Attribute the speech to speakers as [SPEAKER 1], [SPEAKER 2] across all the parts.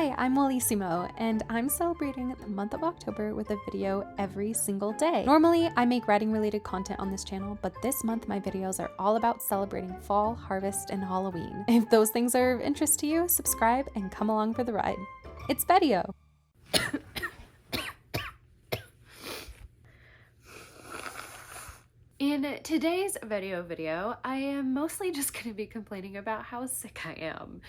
[SPEAKER 1] Hi, I'm Wellissimo, and I'm celebrating the month of October with a video every single day. Normally, I make writing-related content on this channel, but this month my videos are all about celebrating fall, harvest, and Halloween. If those things are of interest to you, subscribe and come along for the ride. It's video! In today's video, I am mostly just going to be complaining about how sick I am.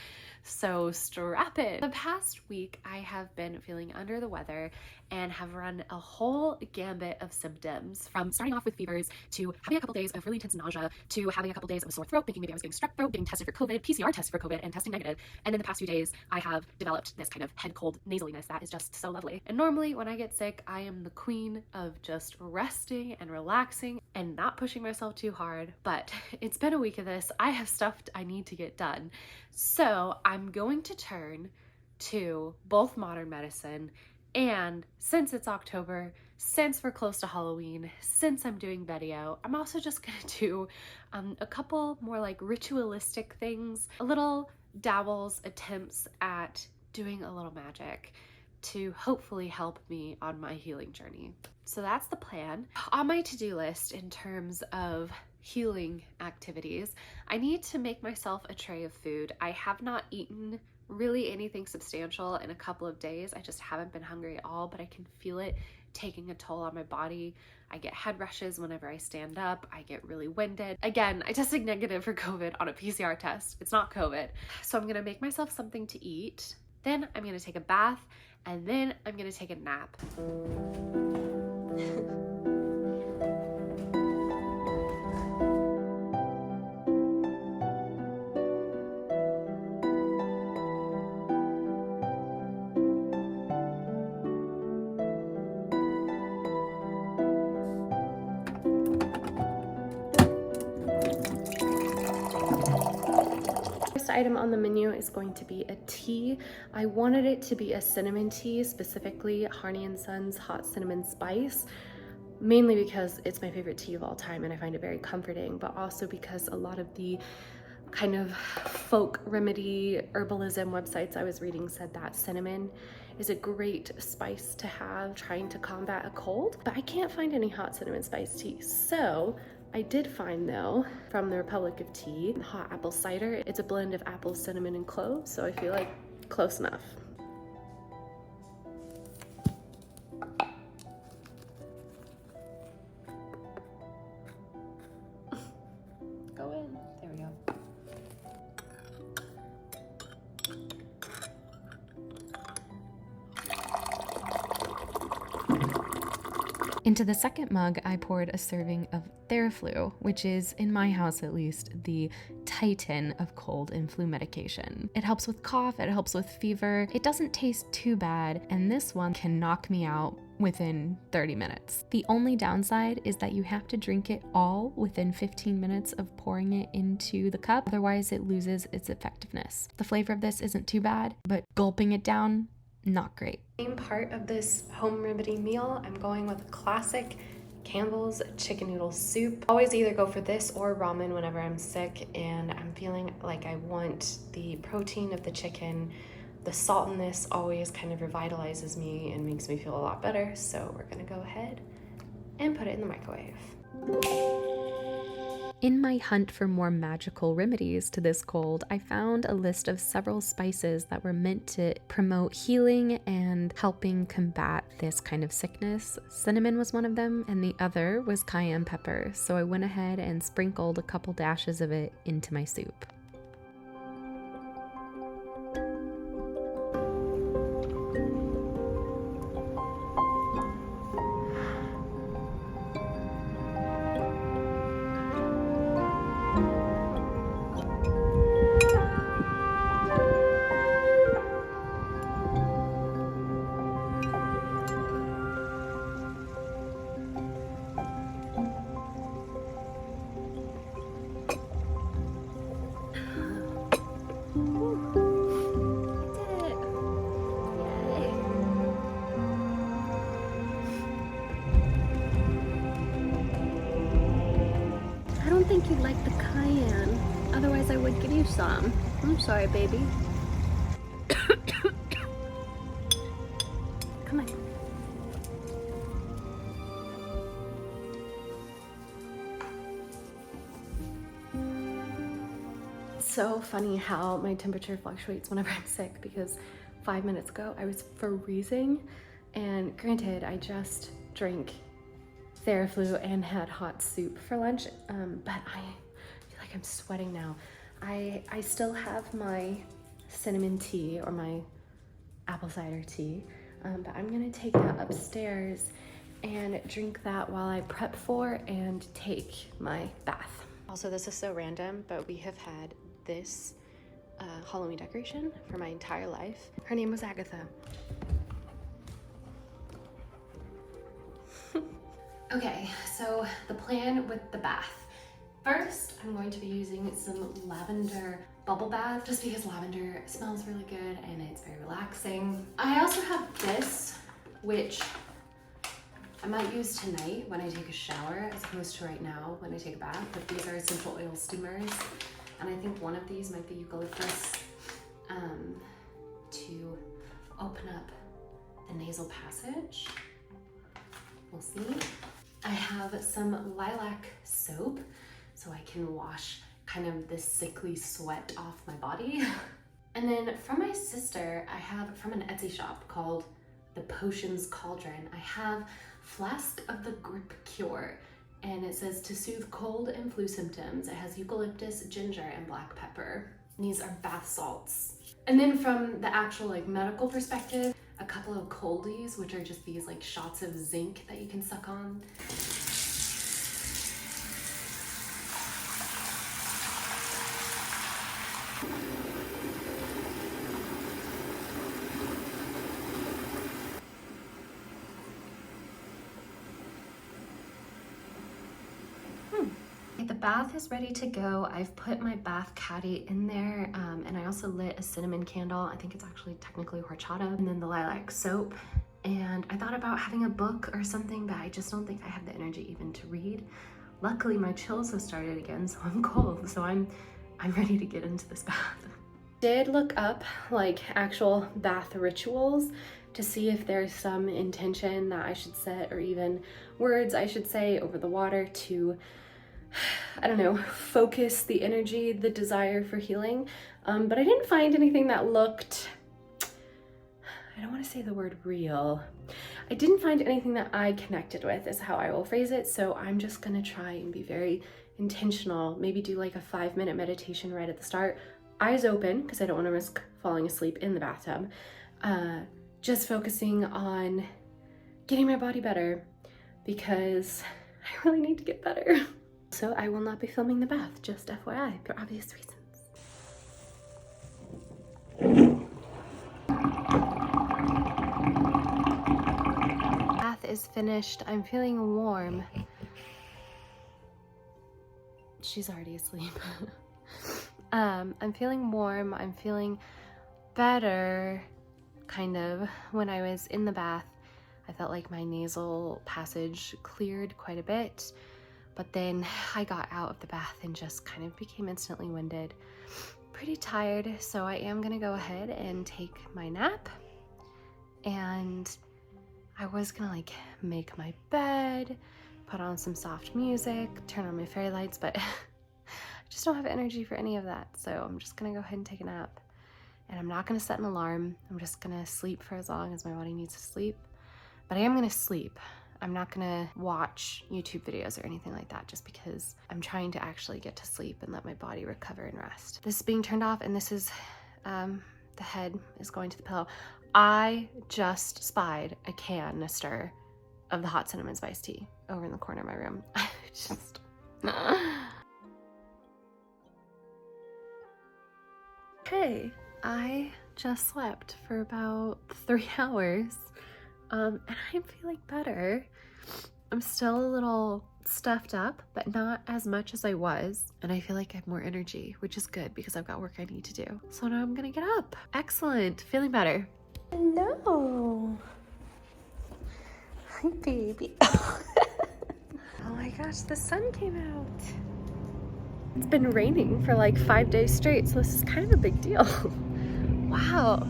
[SPEAKER 1] So strap in. The past week, I have been feeling under the weather and have run a whole gambit of symptoms, from starting off with fevers to having a couple days of really intense nausea to having a couple days of a sore throat, thinking maybe I was getting strep throat, getting tested for COVID, PCR tested for COVID, and testing negative. And in the past few days, I have developed this kind of head cold nasaliness that is just so lovely. And normally when I get sick, I am the queen of just resting and relaxing and not pushing myself too hard. But it's been a week of this. I have stuff I need to get done. So I'm going to turn to both modern medicine, and since it's October, since we're close to Halloween, since I'm doing video, I'm also just gonna do a couple more like ritualistic things, a little dabbles, attempts at doing a little magic to hopefully help me on my healing journey. So that's the plan. On my to-do list in terms of healing activities, I need to make myself a tray of food. I have not eaten really anything substantial in a couple of days. I just haven't been hungry at all, but I can feel it taking a toll on my body. I get head rushes whenever I stand up. I get really winded. Again, I tested negative for COVID on a PCR test. It's not COVID. So I'm gonna make myself something to eat. Then I'm gonna take a bath, and then I'm gonna take a nap. Item on the menu is going to be a tea. I wanted it to be a cinnamon tea, specifically Harney & Sons Hot Cinnamon Spice, mainly because it's my favorite tea of all time and I find it very comforting, but also because a lot of the kind of folk remedy herbalism websites I was reading said that cinnamon is a great spice to have trying to combat a cold, but I can't find any hot cinnamon spice tea. So I did find, though, from the Republic of Tea, hot apple cider. It's a blend of apple, cinnamon, and cloves, so I feel like close enough. Go in. There we go. Into the second mug, I poured a serving of theraflu, which is, in my house at least, the titan of cold and flu medication. It helps with cough, it helps with fever, it doesn't taste too bad, and this one can knock me out within 30 minutes. The only downside is that you have to drink it all within 15 minutes of pouring it into the cup, otherwise it loses its effectiveness. The flavor of this isn't too bad, but gulping it down, not great. Main part of this home remedy meal, I'm going with a classic Campbell's chicken noodle soup. Always either go for this or ramen whenever I'm sick and I'm feeling like I want the protein of the chicken. The salt in this always kind of revitalizes me and makes me feel a lot better. So we're gonna go ahead and put it in the microwave. In my hunt for more magical remedies to this cold, I found a list of several spices that were meant to promote healing and helping combat this kind of sickness. Cinnamon was one of them, and the other was cayenne pepper, so I went ahead and sprinkled a couple dashes of it into my soup. Think you'd like the cayenne, otherwise I would give you some. I'm sorry, baby. so funny how my temperature fluctuates whenever I'm sick, because 5 minutes ago I was freezing, and granted I just drank theraflu and had hot soup for lunch, but I feel like I'm sweating now. I still have my cinnamon tea or my apple cider tea, but I'm gonna take that upstairs and drink that while I prep for and take my bath. Also, this is so random, but we have had this Halloween decoration for my entire life. Her name was Agatha. Okay, so the plan with the bath. First, I'm going to be using some lavender bubble bath, just because lavender smells really good and it's very relaxing. I also have this, which I might use tonight when I take a shower as opposed to right now when I take a bath, but these are essential oil steamers. And I think one of these might be eucalyptus, to open up the nasal passage. We'll see. I have some lilac soap so I can wash kind of this sickly sweat off my body. And then from my sister, I have from an Etsy shop called The Potions Cauldron, I have Flask of the Grip Cure, and it says to soothe cold and flu symptoms. It has eucalyptus, ginger, and black pepper. And these are bath salts. And then from the actual like medical perspective, a couple of coldies, which are just these like shots of zinc that you can suck on. The bath is ready to go. I've put my bath caddy in there, and I also lit a cinnamon candle. I think it's actually technically horchata, and then the lilac soap. And I thought about having a book or something, but I just don't think I have the energy even to read. Luckily, my chills have started again, so I'm cold, so I'm ready to get into this bath. Did look up like actual bath rituals to see if there's some intention that I should set, or even words I should say over the water to, I don't know, focus the energy, the desire for healing. But I didn't find anything that looked, I don't want to say the word real. I didn't find anything that I connected with, is how I will phrase it. So I'm just gonna try and be very intentional, maybe do like a 5-minute meditation right at the start, eyes open, because I don't want to risk falling asleep in the bathtub. Just focusing on getting my body better, because I really need to get better. So I will not be filming the bath, just FYI, for obvious reasons. Bath is finished. I'm feeling warm. She's already asleep. I'm feeling warm. I'm feeling better, kind of. When I was in the bath, I felt like my nasal passage cleared quite a bit. But then I got out of the bath and just kind of became instantly winded. Pretty tired, so I am gonna go ahead and take my nap. And I was gonna like make my bed, put on some soft music, turn on my fairy lights, but I just don't have energy for any of that. So I'm just gonna go ahead and take a nap. And I'm not gonna set an alarm. I'm just gonna sleep for as long as my body needs to sleep. But I am gonna sleep. I'm not gonna watch YouTube videos or anything like that, just because I'm trying to actually get to sleep and let my body recover and rest. This is being turned off, and this is, the head is going to the pillow. I just spied a canister of the hot cinnamon spice tea over in the corner of my room. I just... Hey, I just slept for about 3 hours. And I'm feeling better. I'm still a little stuffed up, but not as much as I was. And I feel like I have more energy, which is good because I've got work I need to do. So now I'm gonna get up. Excellent, feeling better. Hello. Hi, baby. Oh my gosh, the sun came out. It's been raining for like 5 days straight, so this is kind of a big deal. Wow.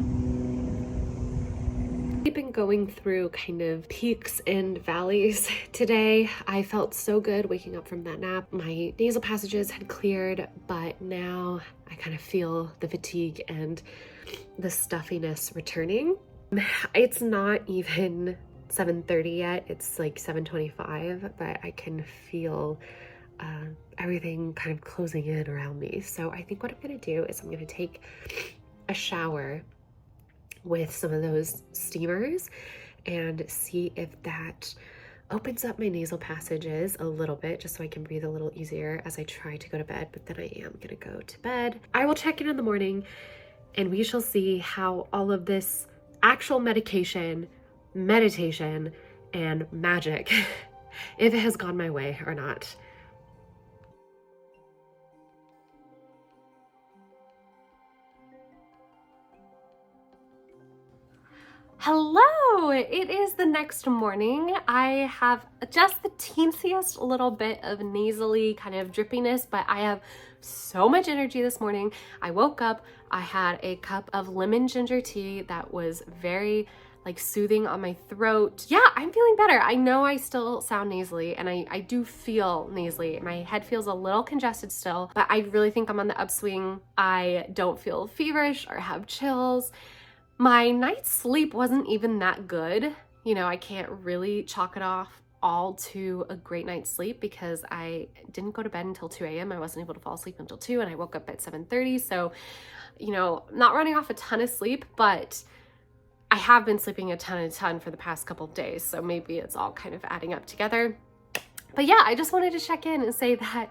[SPEAKER 1] We've been going through kind of peaks and valleys today. I felt so good waking up from that nap. My nasal passages had cleared, but now I kind of feel the fatigue and the stuffiness returning. It's not even 7:30 yet, it's like 7:25, but I can feel everything kind of closing in around me. So I think what I'm gonna do is I'm gonna take a shower with some of those steamers and see if that opens up my nasal passages a little bit, just so I can breathe a little easier as I try to go to bed. But then I am gonna go to bed. I will check in the morning and we shall see how all of this actual medication, meditation, and magic, if it has gone my way or not. Hello! It is the next morning. I have just the teensiest little bit of nasally kind of drippiness, but I have so much energy this morning. I woke up, I had a cup of lemon ginger tea that was very like soothing on my throat. Yeah, I'm feeling better. I know I still sound nasally and I do feel nasally. My head feels a little congested still, but I really think I'm on the upswing. I don't feel feverish or have chills. My night's sleep wasn't even that good. You know, I can't really chalk it off all to a great night's sleep because I didn't go to bed until 2 a.m. I wasn't able to fall asleep until 2 and I woke up at 7:30. So, you know, not running off a ton of sleep, but I have been sleeping a ton for the past couple of days. So maybe it's all kind of adding up together. But yeah, I just wanted to check in and say that,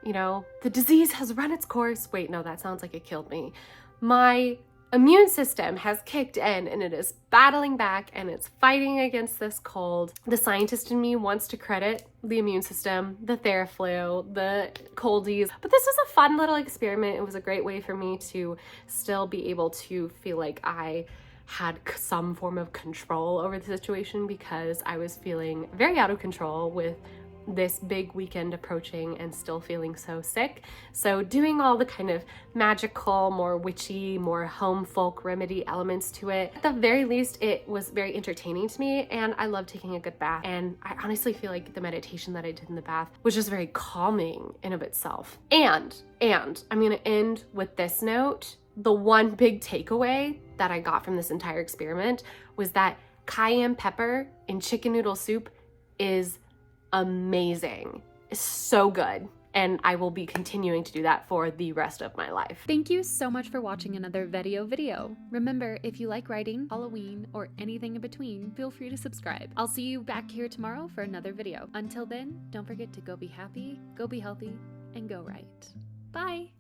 [SPEAKER 1] you know, the disease has run its course. Wait, no, that sounds like it killed me. My immune system has kicked in and it is battling back and it's fighting against this cold. The scientist in me wants to credit the immune system, the theraflu, the coldies, but this was a fun little experiment. It was a great way for me to still be able to feel like I had some form of control over the situation because I was feeling very out of control with this big weekend approaching and still feeling so sick. So doing all the kind of magical, more witchy, more home folk remedy elements to it, at the very least, it was very entertaining to me and I love taking a good bath. And I honestly feel like the meditation that I did in the bath was just very calming in of itself. And I'm gonna end with this note. The one big takeaway that I got from this entire experiment was that cayenne pepper in chicken noodle soup is amazing. It's so good. And I will be continuing to do that for the rest of my life.
[SPEAKER 2] Thank you so much for watching another video. Remember, if you like writing, Halloween, or anything in between, feel free to subscribe. I'll see you back here tomorrow for another video. Until then, don't forget to go be happy, go be healthy, and go right. Bye!